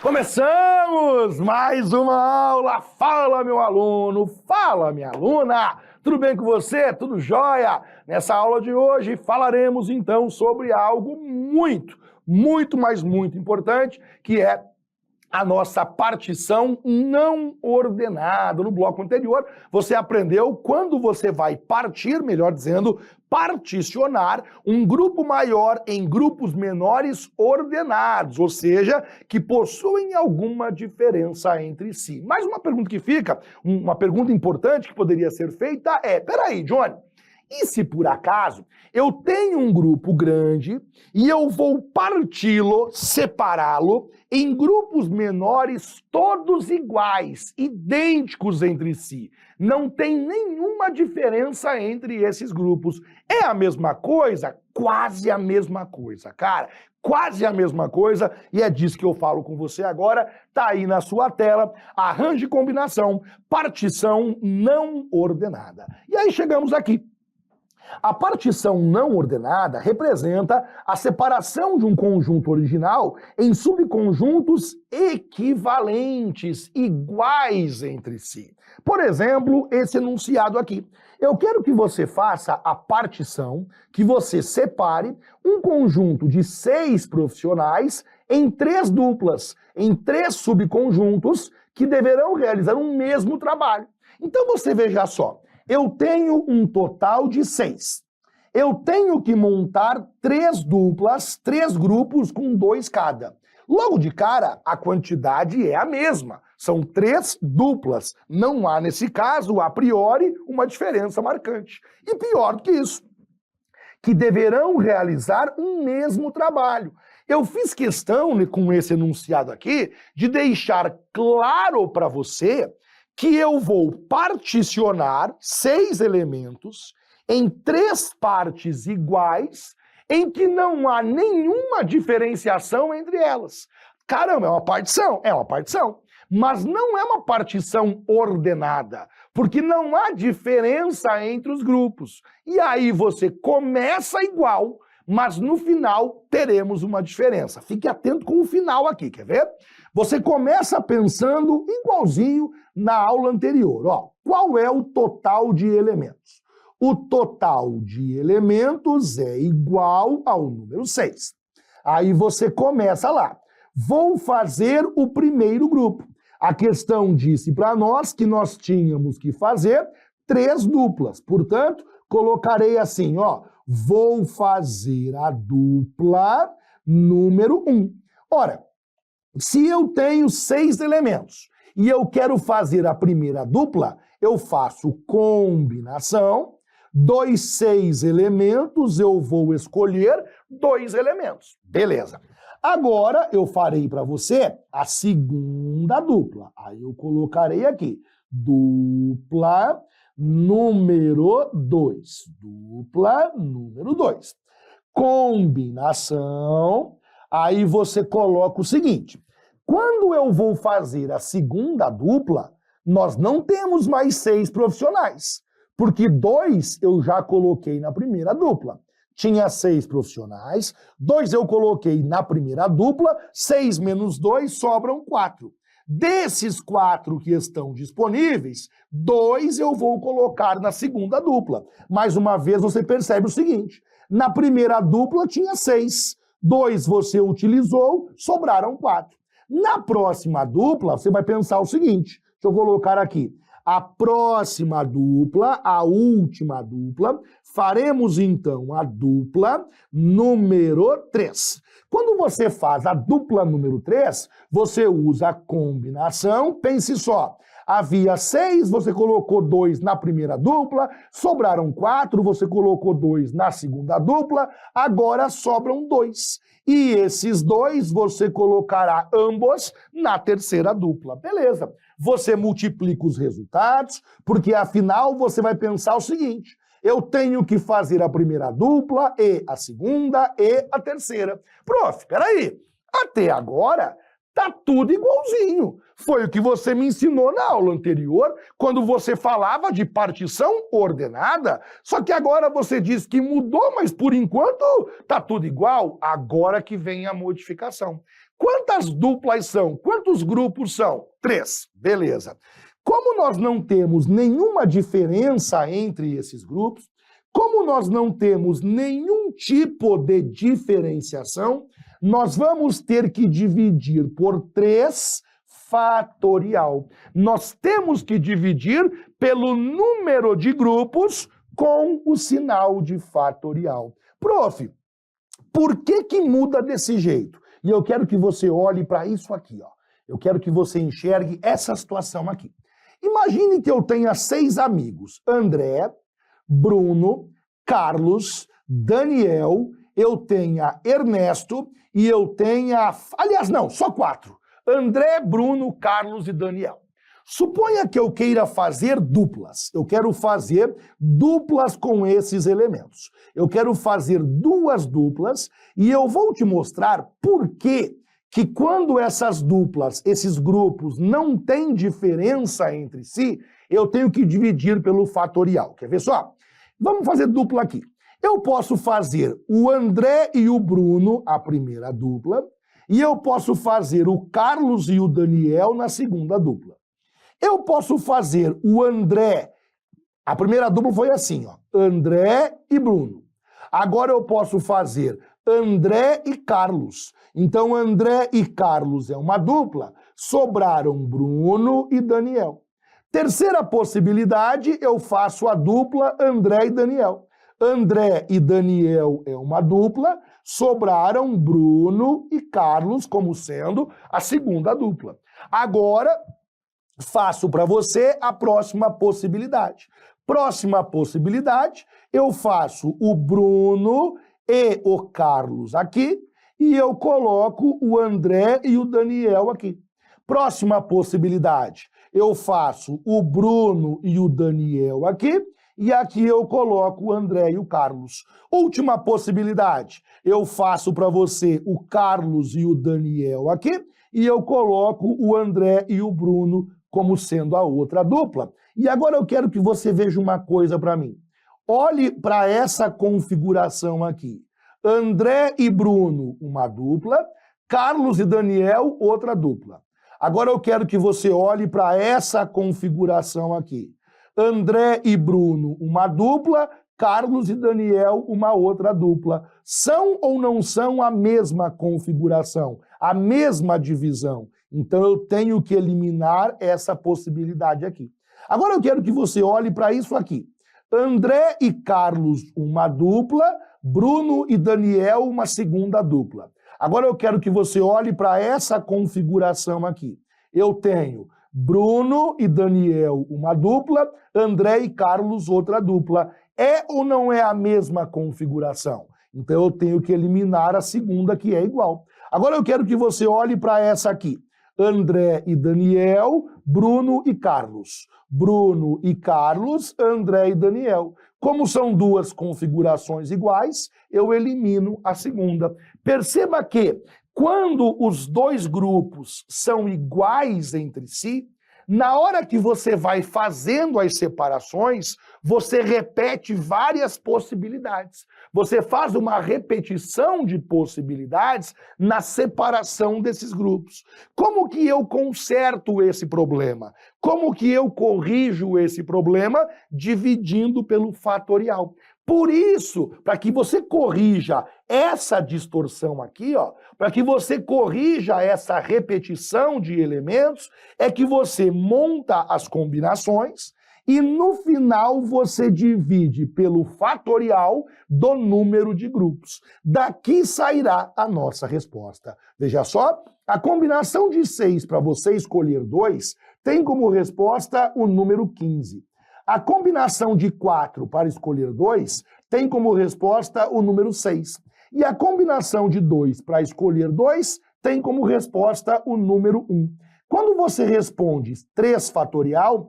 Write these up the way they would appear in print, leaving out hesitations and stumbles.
Começamos mais uma aula. Fala, meu aluno, fala, minha aluna. Tudo bem com você? Tudo jóia? Nessa aula de hoje falaremos então sobre algo muito importante, que é a nossa partição não ordenada. No bloco anterior, você aprendeu quando você vai partir, melhor dizendo, particionar um grupo maior em grupos menores ordenados, ou seja, que possuem alguma diferença entre si. Mas uma pergunta que fica, uma pergunta importante que poderia ser feita é, peraí, Johnny, e se por acaso eu tenho um grupo grande e eu vou parti-lo, separá-lo em grupos menores todos iguais, idênticos entre si. Não tem nenhuma diferença entre esses grupos. É a mesma coisa? Quase a mesma coisa, cara. Quase a mesma coisa, e é disso que eu falo com você agora. Tá aí na sua tela, arranjo e combinação, partição não ordenada. E aí chegamos aqui. A partição não ordenada representa a separação de um conjunto original em subconjuntos equivalentes, iguais entre si. Por exemplo, esse enunciado aqui. Eu quero que você faça a partição, que você separe um conjunto de 6 profissionais em 3 duplas, em 3 subconjuntos que deverão realizar um mesmo trabalho. Então você veja só. Eu tenho um total de 6. Eu tenho que montar 3 duplas, 3 grupos com 2 cada. Logo de cara, a quantidade é a mesma. São 3 duplas. Não há, nesse caso, a priori, uma diferença marcante. E pior do que isso, que deverão realizar um mesmo trabalho. Eu fiz questão, com esse enunciado aqui, de deixar claro para você que eu vou particionar 6 elementos em 3 partes iguais, em que não há nenhuma diferenciação entre elas. Caramba, é uma partição? É uma partição. Mas não é uma partição ordenada, porque não há diferença entre os grupos. E aí você começa igual, mas no final teremos uma diferença. Fique atento com o final aqui, quer ver? Você começa pensando igualzinho na aula anterior. Ó, qual é o total de elementos? O total de elementos é igual ao número 6. Aí você começa lá. Vou fazer o primeiro grupo. A questão disse para nós que nós tínhamos que fazer 3 duplas. Portanto, colocarei assim, ó. Vou fazer a dupla número 1. Ora, se eu tenho 6 elementos e eu quero fazer a primeira dupla, eu faço combinação, 6 elementos, eu vou escolher 2 elementos. Beleza. Agora eu farei para você a segunda dupla. Aí eu colocarei aqui, dupla número 2. Dupla número 2. Combinação. Aí você coloca o seguinte, quando eu vou fazer a segunda dupla, nós não temos mais 6 profissionais, porque 2 eu já coloquei na primeira dupla. Tinha 6 profissionais, 2 eu coloquei na primeira dupla, 6 menos 2 sobram 4. Desses 4 que estão disponíveis, 2 eu vou colocar na segunda dupla. Mais uma vez você percebe o seguinte, na primeira dupla tinha 6. 2 você utilizou, sobraram 4. Na próxima dupla, você vai pensar o seguinte, deixa eu colocar aqui, a próxima dupla, a última dupla, faremos então a dupla número 3. Quando você faz a dupla número 3, você usa a combinação, pense só, havia 6, você colocou 2 na primeira dupla, sobraram 4, você colocou 2 na segunda dupla, agora sobram 2. E esses 2 você colocará ambos na terceira dupla. Beleza. Você multiplica os resultados, porque afinal você vai pensar o seguinte, eu tenho que fazer a primeira dupla e a segunda e a terceira. Prof, peraí, até agora Tá tudo igualzinho. Foi o que você me ensinou na aula anterior, quando você falava de partição ordenada. Só que agora você diz que mudou, mas por enquanto tá tudo igual. Agora que vem a modificação. Quantas duplas são? Quantos grupos são? 3. Beleza. Como nós não temos nenhuma diferença entre esses grupos, como nós não temos nenhum tipo de diferenciação, nós vamos ter que dividir por 3 fatorial. Nós temos que dividir pelo número de grupos com o sinal de fatorial. Prof, por que muda desse jeito? E eu quero que você olhe para isso aqui, ó. Eu quero que você enxergue essa situação aqui. Imagine que eu tenha 6 amigos: André, Bruno, Carlos, Daniel, eu tenha Ernesto e eu tenha... Aliás, não, só 4. André, Bruno, Carlos e Daniel. Suponha que eu queira fazer duplas. Eu quero fazer duplas com esses elementos. Eu quero fazer 2 duplas e eu vou te mostrar por que quando essas duplas, esses grupos, não têm diferença entre si, eu tenho que dividir pelo fatorial. Quer ver só? Vamos fazer dupla aqui. Eu posso fazer o André e o Bruno, a primeira dupla, e eu posso fazer o Carlos e o Daniel na segunda dupla. Eu posso fazer o André, a primeira dupla foi assim, ó, André e Bruno. Agora eu posso fazer André e Carlos. Então André e Carlos é uma dupla, sobraram Bruno e Daniel. Terceira possibilidade, eu faço a dupla André e Daniel. André e Daniel é uma dupla, sobraram Bruno e Carlos como sendo a segunda dupla. Agora, faço para você a próxima possibilidade. Próxima possibilidade, eu faço o Bruno e o Carlos aqui e eu coloco o André e o Daniel aqui. Próxima possibilidade, eu faço o Bruno e o Daniel aqui e aqui eu coloco o André e o Carlos. Última possibilidade, eu faço para você o Carlos e o Daniel aqui e eu coloco o André e o Bruno como sendo a outra dupla. E agora eu quero que você veja uma coisa para mim. Olhe para essa configuração aqui. André e Bruno, uma dupla. Carlos e Daniel, outra dupla. Agora eu quero que você olhe para essa configuração aqui. André e Bruno, uma dupla. Carlos e Daniel, uma outra dupla. São ou não são a mesma configuração? A mesma divisão? Então eu tenho que eliminar essa possibilidade aqui. Agora eu quero que você olhe para isso aqui. André e Carlos, uma dupla. Bruno e Daniel, uma segunda dupla. Agora eu quero que você olhe para essa configuração aqui. Eu tenho Bruno e Daniel, uma dupla. André e Carlos, outra dupla. É ou não é a mesma configuração? Então eu tenho que eliminar a segunda, que é igual. Agora eu quero que você olhe para essa aqui. André e Daniel, Bruno e Carlos. Bruno e Carlos, André e Daniel. Como são 2 configurações iguais, eu elimino a segunda. Perceba que quando os 2 grupos são iguais entre si, na hora que você vai fazendo as separações, você repete várias possibilidades. Você faz uma repetição de possibilidades na separação desses grupos. Como que eu conserto esse problema? Como que eu corrijo esse problema? Dividindo pelo fatorial. Por isso, para que você corrija essa distorção aqui, ó, para que você corrija essa repetição de elementos, é que você monta as combinações e no final você divide pelo fatorial do número de grupos. Daqui sairá a nossa resposta. Veja só, a combinação de 6 para você escolher 2 tem como resposta o número 15. A combinação de 4 para escolher 2 tem como resposta o número 6. E a combinação de 2 para escolher 2 tem como resposta o número 1. Quando você responde 3 fatorial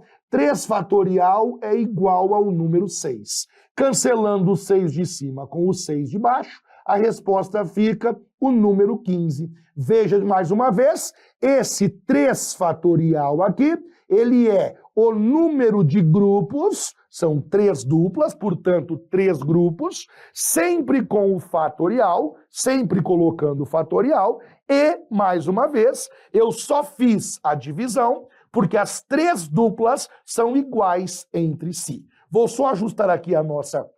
é igual ao número 6. Cancelando o 6 de cima com o 6 de baixo, a resposta fica o número 15. Veja mais uma vez, esse 3 fatorial aqui, ele é o número de grupos, são 3 duplas, portanto 3 grupos, sempre com o fatorial, sempre colocando o fatorial, e, mais uma vez, eu só fiz a divisão porque as 3 duplas são iguais entre si. Vou só ajustar aqui a nossa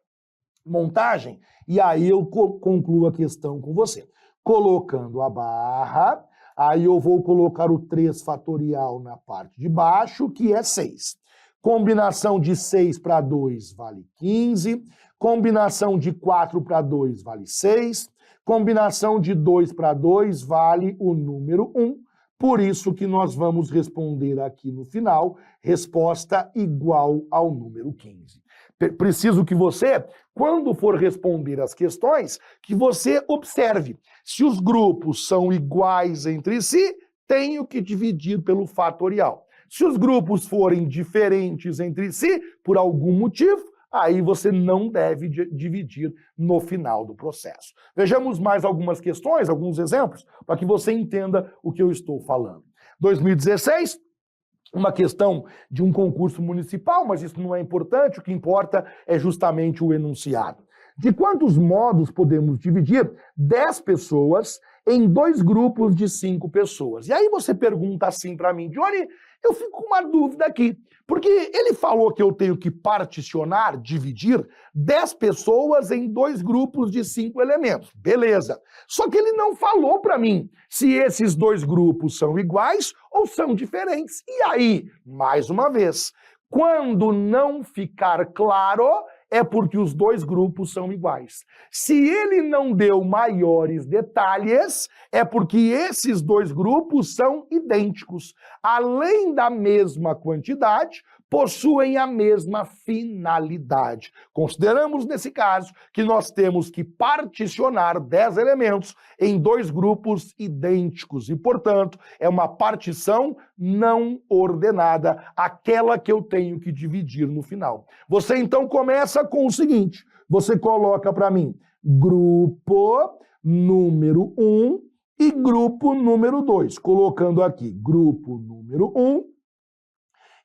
montagem e aí eu concluo a questão com você. Colocando a barra, aí eu vou colocar o 3 fatorial na parte de baixo, que é 6. Combinação de 6 para 2 vale 15. Combinação de 4 para 2 vale 6. Combinação de 2 para 2 vale o número 1. Por isso que nós vamos responder aqui no final, resposta igual ao número 15. Preciso que você, quando for responder as questões, que você observe. Se os grupos são iguais entre si, tenho que dividir pelo fatorial. Se os grupos forem diferentes entre si, por algum motivo, aí você não deve dividir no final do processo. Vejamos mais algumas questões, alguns exemplos, para que você entenda o que eu estou falando. 2016, uma questão de um concurso municipal, mas isso não é importante, o que importa é justamente o enunciado. De quantos modos podemos dividir 10 pessoas em 2 grupos de 5 pessoas? E aí você pergunta assim para mim, Johnny, eu fico com uma dúvida aqui, porque ele falou que eu tenho que particionar, dividir 10 pessoas em 2 grupos de 5 elementos. Beleza. Só que ele não falou para mim se esses 2 grupos são iguais ou são diferentes. E aí, mais uma vez, quando não ficar claro, é porque os 2 grupos são iguais. Se ele não deu maiores detalhes, é porque esses 2 grupos são idênticos. Além da mesma quantidade, possuem a mesma finalidade. Consideramos, nesse caso, que nós temos que particionar 10 elementos em 2 grupos idênticos e, portanto, é uma partição não ordenada, aquela que eu tenho que dividir no final. Você, então, começa com o seguinte, você coloca para mim grupo número 1 e grupo número 2, colocando aqui grupo número 1,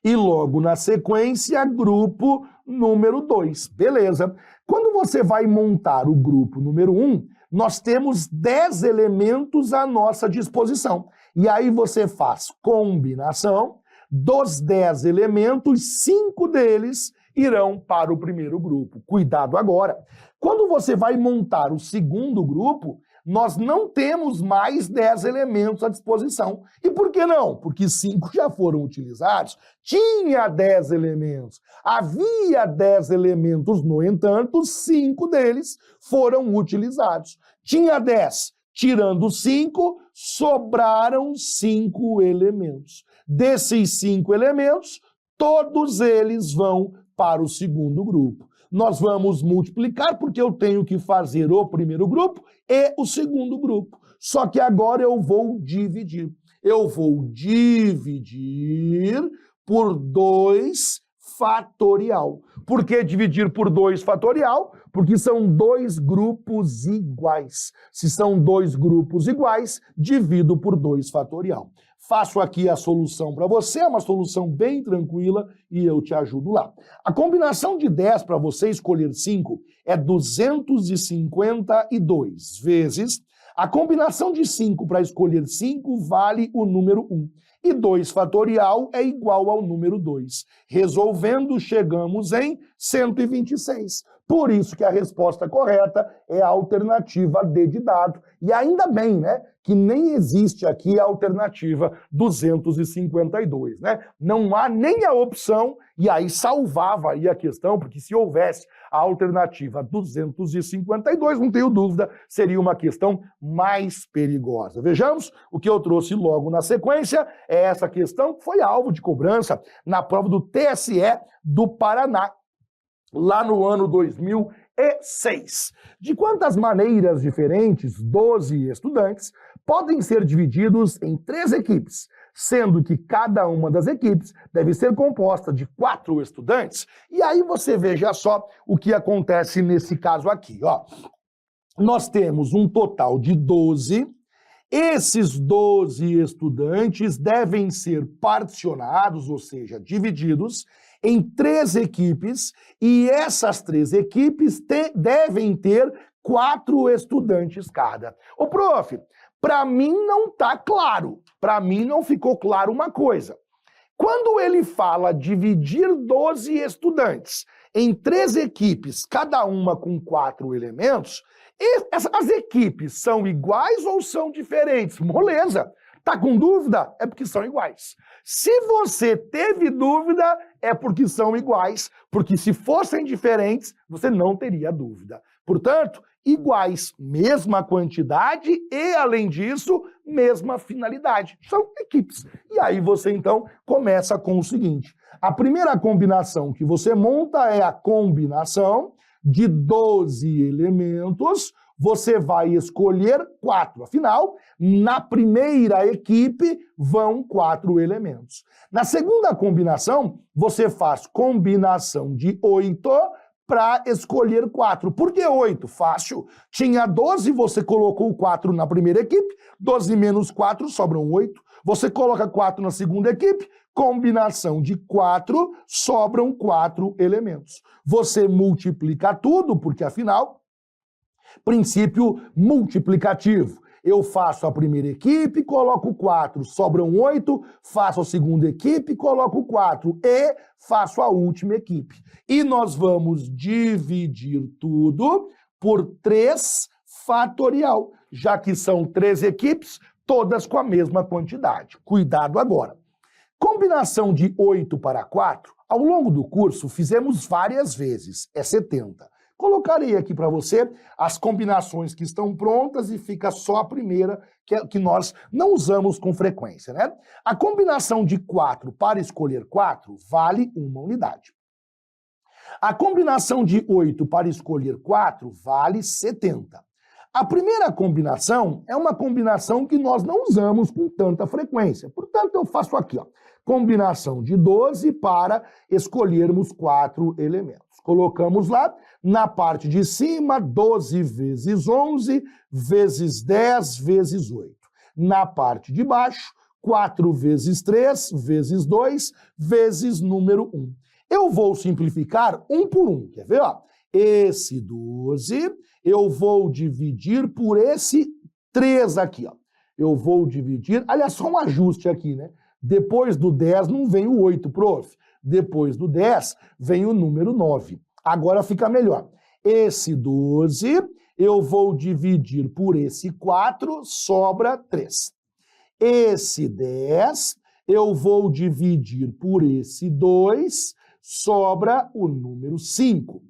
e logo na sequência, grupo número 2. Beleza. Quando você vai montar o grupo número 1, nós temos 10 elementos à nossa disposição. E aí você faz combinação dos 10 elementos, 5 deles irão para o primeiro grupo. Cuidado agora. Quando você vai montar o segundo grupo, nós não temos mais 10 elementos à disposição. E por que não? Porque 5 já foram utilizados. Tinha 10 elementos. Havia 10 elementos, no entanto, 5 deles foram utilizados. Tinha 10. Tirando 5, sobraram 5 elementos. Desses 5 elementos, todos eles vão para o segundo grupo. Nós vamos multiplicar porque eu tenho que fazer o primeiro grupo e o segundo grupo. Só que agora eu vou dividir. Eu vou dividir por 2 fatorial. Por que dividir por 2 fatorial? Porque são 2 grupos iguais. Se são 2 grupos iguais, divido por 2 fatorial. Faço aqui a solução para você, é uma solução bem tranquila e eu te ajudo lá. A combinação de 10 para você escolher 5 é 252 vezes. A combinação de 5 para escolher 5 vale o número 1. E 2 fatorial é igual ao número 2. Resolvendo, chegamos em 126. Por isso que a resposta correta é a alternativa D de dado. E ainda bem, né, que nem existe aqui a alternativa 252, né? Não há nem a opção, e aí salvava aí a questão, porque se houvesse a alternativa 252, não tenho dúvida, seria uma questão mais perigosa. Vejamos o que eu trouxe logo na sequência, é essa questão que foi alvo de cobrança na prova do TSE do Paraná, lá no ano 2006. De quantas maneiras diferentes 12 estudantes podem ser divididos em 3 equipes, sendo que cada uma das equipes deve ser composta de 4 estudantes? E aí você veja só o que acontece nesse caso aqui, ó. nós temos um total de 12. Esses 12 estudantes devem ser particionados, ou seja, divididos em 3 equipes, e essas 3 equipes devem ter 4 estudantes cada. Ô, prof, para mim não está claro, para mim não ficou claro uma coisa. Quando ele fala dividir 12 estudantes em 3 equipes, cada uma com 4 elementos, as equipes são iguais ou são diferentes? Moleza. Tá com dúvida? É porque são iguais. Se você teve dúvida, é porque são iguais, porque se fossem diferentes, você não teria dúvida. Portanto, iguais, mesma quantidade e, além disso, mesma finalidade. São equipes. E aí você, então, começa com o seguinte. A primeira combinação que você monta é a combinação de 12 elementos. Você vai escolher 4. Afinal, na primeira equipe vão 4 elementos. Na segunda combinação, você faz combinação de 8 para escolher 4. Por que 8? Fácil. Tinha 12, você colocou 4 na primeira equipe, 12 menos 4 sobram 8. Você coloca 4 na segunda equipe, combinação de 4, sobram 4 elementos. Você multiplica tudo, porque afinal, princípio multiplicativo. Eu faço a primeira equipe, coloco 4, sobram 8, faço a segunda equipe, coloco 4 e faço a última equipe. E nós vamos dividir tudo por 3 fatorial, já que são 3 equipes, todas com a mesma quantidade. Cuidado agora. Combinação de 8 para 4, ao longo do curso fizemos várias vezes, é 70. Colocarei aqui para você as combinações que estão prontas e fica só a primeira, que nós não usamos com frequência, né? A combinação de 4 para escolher 4 vale 1 unidade. A combinação de 8 para escolher 4 vale 70. A primeira combinação é uma combinação que nós não usamos com tanta frequência. Portanto, eu faço aqui, ó, combinação de 12 para escolhermos 4 elementos. Colocamos lá, na parte de cima, 12 vezes 11, vezes 10, vezes 8. Na parte de baixo, 4 vezes 3, vezes 2, vezes número 1. Eu vou simplificar um por um, quer ver? Ó? Esse 12, eu vou dividir por esse 3 aqui, ó. Eu vou dividir, aliás, só um ajuste aqui, né? Depois do 10 não vem o 8, prof. Depois do 10 vem o número 9. Agora fica melhor. Esse 12 eu vou dividir por esse 4, sobra 3. Esse 10 eu vou dividir por esse 2, sobra o número 5.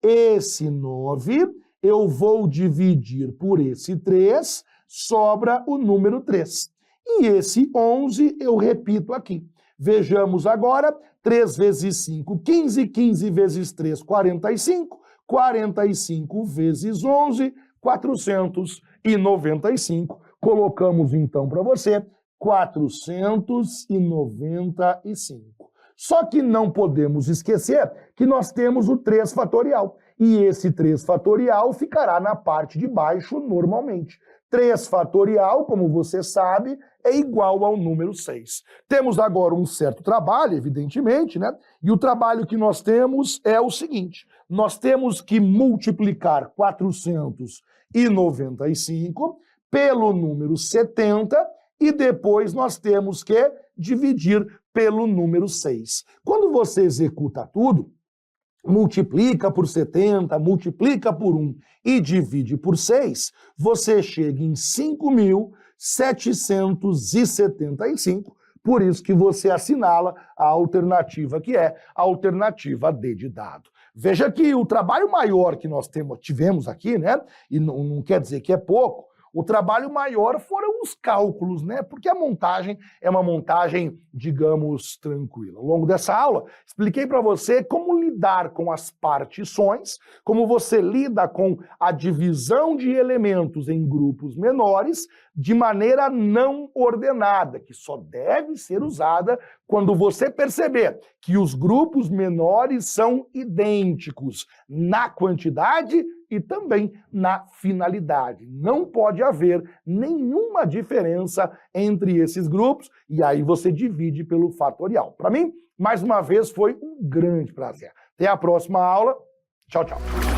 Esse 9 eu vou dividir por esse 3, sobra o número 3. E esse 11 eu repito aqui. Vejamos agora, 3 vezes 5, 15, 15 vezes 3, 45, 45 vezes 11, 495. Colocamos então para você 495. Só que não podemos esquecer que nós temos o 3 fatorial. E esse 3 fatorial ficará na parte de baixo normalmente. 3 fatorial, como você sabe, é igual ao número 6. Temos agora um certo trabalho, evidentemente, né? E o trabalho que nós temos é o seguinte. Nós temos que multiplicar 495 pelo número 70 e depois nós temos que dividir pelo número 6. Quando você executa tudo, multiplica por 70, multiplica por 1 e divide por 6, você chega em 5.775, por isso que você assinala a alternativa que é a alternativa D de dado. Veja que o trabalho maior que nós tivemos aqui, né, e não quer dizer que é pouco, o trabalho maior foram os cálculos, né? Porque a montagem é uma montagem, digamos, tranquila. Ao longo dessa aula, expliquei para você como lidar com as partições, como você lida com a divisão de elementos em grupos menores de maneira não ordenada, que só deve ser usada quando você perceber que os grupos menores são idênticos na quantidade e também na finalidade. Não pode haver nenhuma diferença entre esses grupos e aí você divide pelo fatorial. Para mim, mais uma vez, foi um grande prazer. Até a próxima aula. Tchau, tchau.